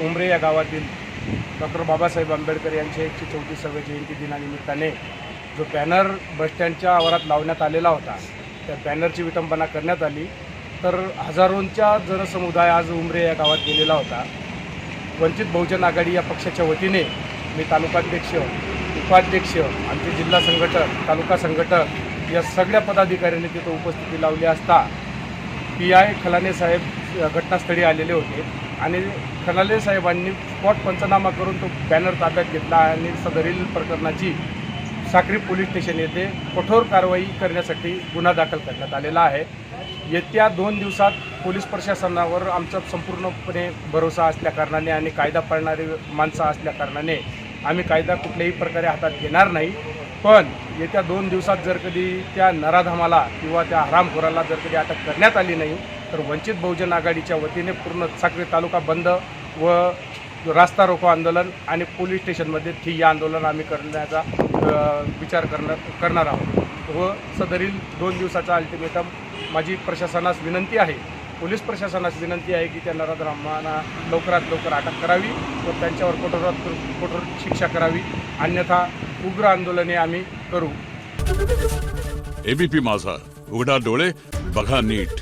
उमरे या गावातील डॉक्टर बाबासाहेब आंबेडकर यांच्या 134व्या जयंती दिनानिमित्ताने जो बॅनर बसस्टँडच्या आवारात लावण्यात आलेला होता, त्या बॅनरची विटंबना करण्यात आली। तर हजारोंचा जनसमुदाय आज उमरे या गावात गेलेला होता। वंचित बहुजन आघाडी या पक्षाच्या वतीने मी तालुकाध्यक्ष, उपाध्यक्ष, आमचे जिल्हा संघटक, तालुका संघटक या सगळ्या पदाधिकाऱ्यांनी तिथं उपस्थिती लावली असता PI खलाने साहेब घटनास्थळी आलेले होते आणि खलाने साहेबांनी स्पॉट पंचनामा करून तो बॅनर ताब्यात घेतला आणि सदरील प्रकरणाची साक्री पोलीस स्टेशन येथे कठोर कारवाई करण्यासाठी गुन्हा दाखल करण्यात आलेला आहे। येत्या 2 दिवसात पोलीस प्रशासनावर आमचा संपूर्णपणे भरोसा असल्याकारणाने आणि कायदा पाळणारी माणसं असल्याकारणाने आम्ही कायदा कुठल्याही प्रकारे हातात घेणार नाही। पण येत्या 2 दिवसात जर कधी त्या नराधमाला किंवा त्या हरामखोराला जर कधी अटक करण्यात आली नाही तर वंचित बहुजन आघाडीच्या वतीने पूर्ण साक्री तालुका बंद व रास्ता रोको आंदोलन आणि पोलीस स्टेशनमध्ये ठिय्या आंदोलन आम्ही करण्याचा विचार करणार आहोत व सदरील 2 दिवसाचा अल्टिमेटम माझी प्रशासनास विनंती आहे, पोलीस प्रशासनास विनंती आहे की त्या नराधमांना लवकरात लवकर अटक करावी व त्यांच्यावर कठोरात कठोर शिक्षा करावी, अन्यथा उग्र आंदोलने आम्ही करू। ABP माझा, उघडा डोळे बघा नीट।